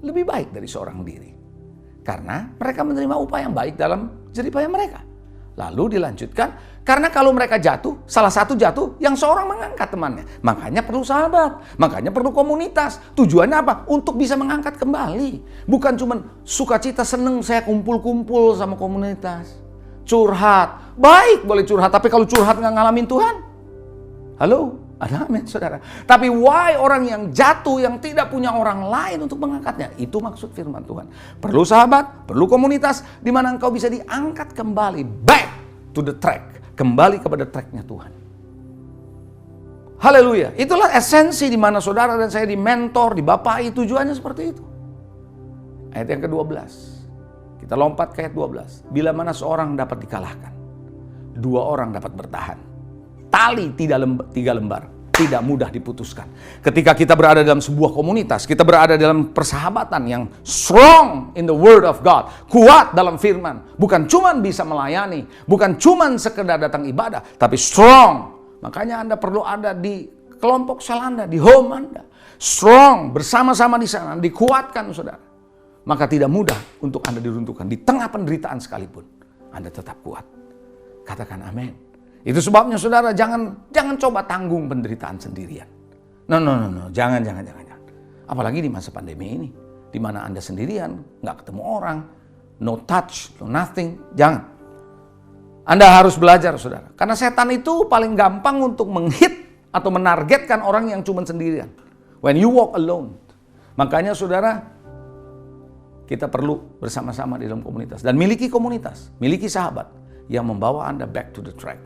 lebih baik dari seorang diri. Karena mereka menerima upah yang baik dalam jeripaya mereka. Lalu dilanjutkan, karena kalau mereka jatuh, salah satu jatuh, yang seorang mengangkat temannya. Makanya perlu sahabat, makanya perlu komunitas. Tujuannya apa? Untuk bisa mengangkat kembali. Bukan cuma sukacita, seneng saya kumpul-kumpul sama komunitas. Curhat, baik boleh curhat, tapi kalau curhat nggak ngalamin Tuhan. Halo? Ada amin saudara. Tapi why orang yang jatuh, yang tidak punya orang lain untuk mengangkatnya? Itu maksud firman Tuhan. Perlu sahabat, perlu komunitas, di mana engkau bisa diangkat kembali. Back to the track. Kembali kepada tracknya Tuhan. Haleluya. Itulah esensi di mana saudara dan saya dimentor, dibapai, tujuannya seperti itu. Ayat yang ke-12. Kita lompat ke ayat 12. Bila mana seorang dapat dikalahkan, 2 orang dapat bertahan. Tali tiga lembar, tidak mudah diputuskan. Ketika kita berada dalam sebuah komunitas, kita berada dalam persahabatan yang strong in the word of God, kuat dalam firman, bukan cuma bisa melayani, bukan cuma sekedar datang ibadah, tapi strong. Makanya Anda perlu ada di kelompok sel Anda, di home Anda, strong, bersama-sama di sana, dikuatkan saudara. Maka tidak mudah untuk Anda diruntuhkan. Di tengah penderitaan sekalipun, Anda tetap kuat. Katakan amin. Itu sebabnya saudara jangan coba tanggung penderitaan sendirian. No. Jangan. Apalagi di masa pandemi ini, di mana Anda sendirian, nggak ketemu orang, no touch, no nothing. Jangan. Anda harus belajar saudara. Karena setan itu paling gampang untuk menghit atau menargetkan orang yang cuma sendirian. When you walk alone. Makanya saudara, kita perlu bersama-sama di dalam komunitas. Dan miliki komunitas, miliki sahabat yang membawa Anda back to the track.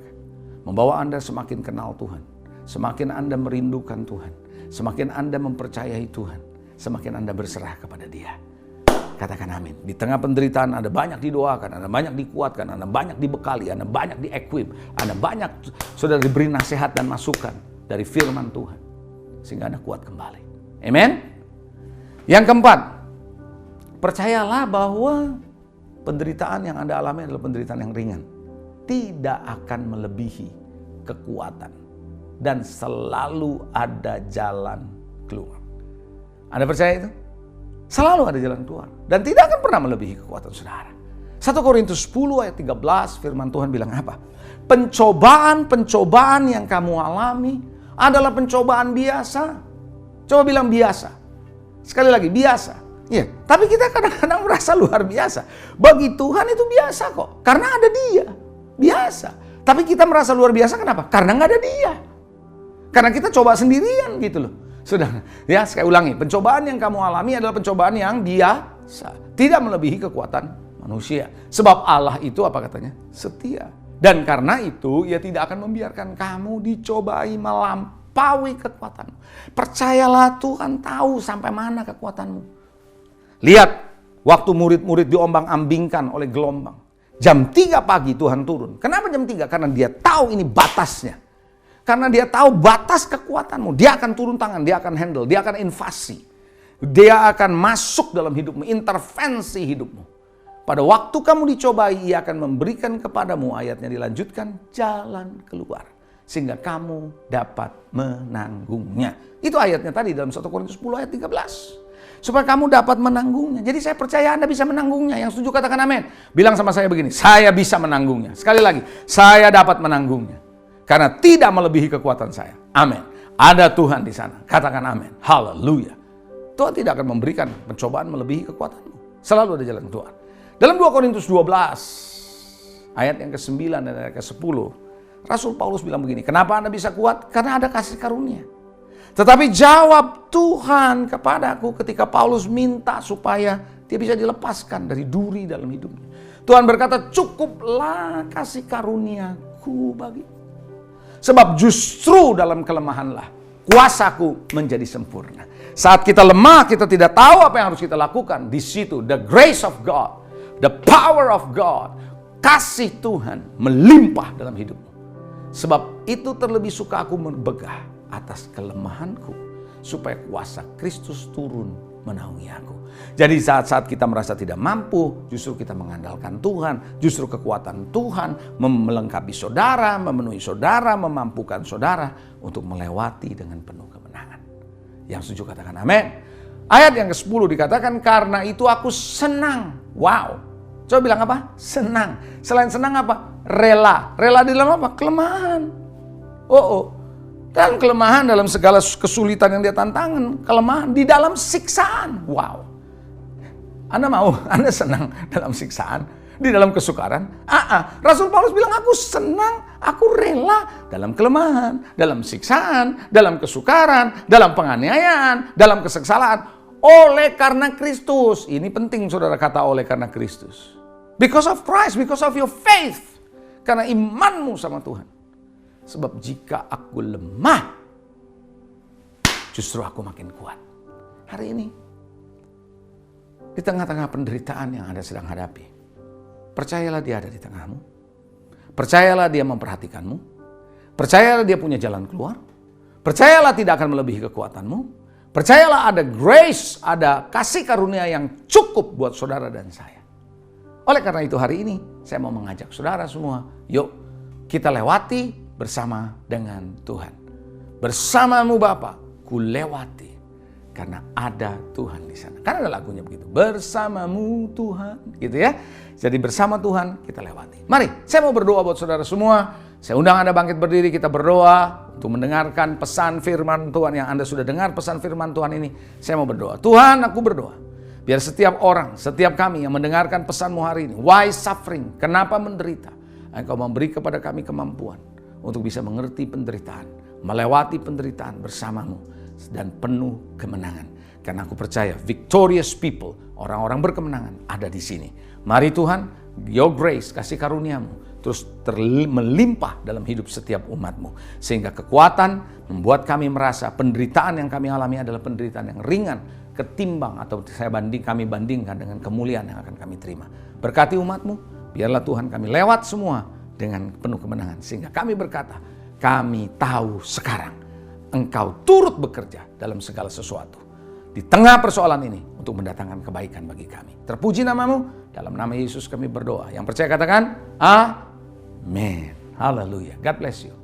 Membawa Anda semakin kenal Tuhan. Semakin Anda merindukan Tuhan. Semakin Anda mempercayai Tuhan. Semakin Anda berserah kepada Dia. Katakan amin. Di tengah penderitaan Anda banyak didoakan, Anda banyak dikuatkan, Anda banyak dibekali, Anda banyak di-equip, Anda banyak sudah diberi nasihat dan masukan dari firman Tuhan. Sehingga Anda kuat kembali. Amen. Yang keempat, percayalah bahwa penderitaan yang Anda alami adalah penderitaan yang ringan. Tidak akan melebihi kekuatan. Dan selalu ada jalan keluar. Anda percaya itu? Selalu ada jalan keluar. Dan tidak akan pernah melebihi kekuatan saudara. 1 Korintus 10 ayat 13 firman Tuhan bilang apa? Pencobaan yang kamu alami adalah pencobaan biasa. Coba bilang biasa. Sekali lagi biasa. Iya, tapi kita kadang-kadang merasa luar biasa. Bagi Tuhan itu biasa kok, karena ada Dia. Biasa. Tapi kita merasa luar biasa kenapa? Karena nggak ada Dia. Karena kita coba sendirian gitu loh. Sudah, ya sekali ulangi. Pencobaan yang kamu alami adalah pencobaan yang biasa. Tidak melebihi kekuatan manusia. Sebab Allah itu apa katanya? Setia. Dan karena itu Ia tidak akan membiarkan kamu dicobai melampaui kekuatanmu. Percayalah Tuhan tahu sampai mana kekuatanmu. Lihat, waktu murid-murid diombang-ambingkan oleh gelombang. Jam 3 pagi Tuhan turun. Kenapa jam 3? Karena Dia tahu ini batasnya. Karena Dia tahu batas kekuatanmu. Dia akan turun tangan, Dia akan handle, Dia akan invasi. Dia akan masuk dalam hidupmu, intervensi hidupmu. Pada waktu kamu dicobai, Ia akan memberikan kepadamu, ayatnya dilanjutkan, jalan keluar. Sehingga kamu dapat menanggungnya. Itu ayatnya tadi dalam 1 Korintus 10 ayat 13. Supaya kamu dapat menanggungnya. Jadi saya percaya Anda bisa menanggungnya. Yang setuju katakan amin. Bilang sama saya begini, saya bisa menanggungnya. Sekali lagi, saya dapat menanggungnya. Karena tidak melebihi kekuatan saya. Amin. Ada Tuhan di sana. Katakan amin. Haleluya. Tuhan tidak akan memberikan pencobaan melebihi kekuatanmu. Selalu ada jalan keluar. Dalam 2 Korintus 12, ayat yang ke-9 dan ayat ke-10, Rasul Paulus bilang begini, kenapa Anda bisa kuat? Karena ada kasih karunia. Tetapi jawab Tuhan kepadaku ketika Paulus minta supaya dia bisa dilepaskan dari duri dalam hidupnya. Tuhan berkata, cukuplah kasih karuniaku bagimu. Sebab justru dalam kelemahanlah kuasaku menjadi sempurna. Saat kita lemah, kita tidak tahu apa yang harus kita lakukan. Di situ, the grace of God, the power of God, kasih Tuhan melimpah dalam hidupmu. Sebab itu terlebih suka aku membegah atas kelemahanku, supaya kuasa Kristus turun menaungi aku. Jadi saat-saat kita merasa tidak mampu, justru kita mengandalkan Tuhan, justru kekuatan Tuhan melengkapi saudara, memenuhi saudara, memampukan saudara untuk melewati dengan penuh kemenangan. Yang setuju katakan amin. Ayat yang ke-10 dikatakan, karena itu aku senang. Wow. Coba bilang apa? Senang. Selain senang apa? Rela. Rela di dalam apa? Kelemahan. Dan kelemahan dalam segala kesulitan yang dia tantangan. Kelemahan di dalam siksaan. Wow. Anda mau? Anda senang dalam siksaan? Di dalam kesukaran? Rasul Paulus bilang, aku senang, aku rela dalam kelemahan, dalam siksaan, dalam kesukaran, dalam penganiayaan, dalam kesengsaraan. Oleh karena Kristus. Ini penting saudara kata oleh karena Kristus. Because of Christ, because of your faith. Karena imanmu sama Tuhan. Sebab jika aku lemah, justru aku makin kuat. Hari ini, Di tengah-tengah penderitaan yang Anda sedang hadapi, percayalah Dia ada di tengahmu. Percayalah Dia memperhatikanmu. Percayalah Dia punya jalan keluar. Percayalah tidak akan melebihi kekuatanmu. Percayalah ada grace, ada kasih karunia yang cukup buat saudara dan saya. Oleh karena itu hari ini saya mau mengajak saudara semua, yuk kita lewati bersama dengan Tuhan. Bersamamu Bapa, ku lewati. Karena ada Tuhan di sana. Karena ada lagunya begitu. Bersamamu Tuhan. Gitu ya. Jadi bersama Tuhan kita lewati. Mari, saya mau berdoa buat saudara semua. Saya undang Anda bangkit berdiri, kita berdoa untuk mendengarkan pesan firman Tuhan yang Anda sudah dengar pesan firman Tuhan ini. Saya mau berdoa. Tuhan, aku berdoa. Biar setiap orang, setiap kami yang mendengarkan pesanmu hari ini. Why suffering? Kenapa menderita? Engkau memberi kepada kami kemampuan untuk bisa mengerti penderitaan. Melewati penderitaan bersamamu. Dan penuh kemenangan. Karena aku percaya victorious people, orang-orang berkemenangan ada di sini. Mari Tuhan, your grace, kasih karuniamu terus melimpah dalam hidup setiap umatmu. Sehingga kekuatan membuat kami merasa penderitaan yang kami alami adalah penderitaan yang ringan ketimbang atau kami bandingkan dengan kemuliaan yang akan kami terima. Berkati umatmu, biarlah Tuhan kami lewat semua dengan penuh kemenangan. Sehingga kami berkata, kami tahu sekarang Engkau turut bekerja dalam segala sesuatu. Di tengah persoalan ini untuk mendatangkan kebaikan bagi kami. Terpuji namamu, dalam nama Yesus kami berdoa. Yang percaya katakan, Amin. Haleluya. God bless you.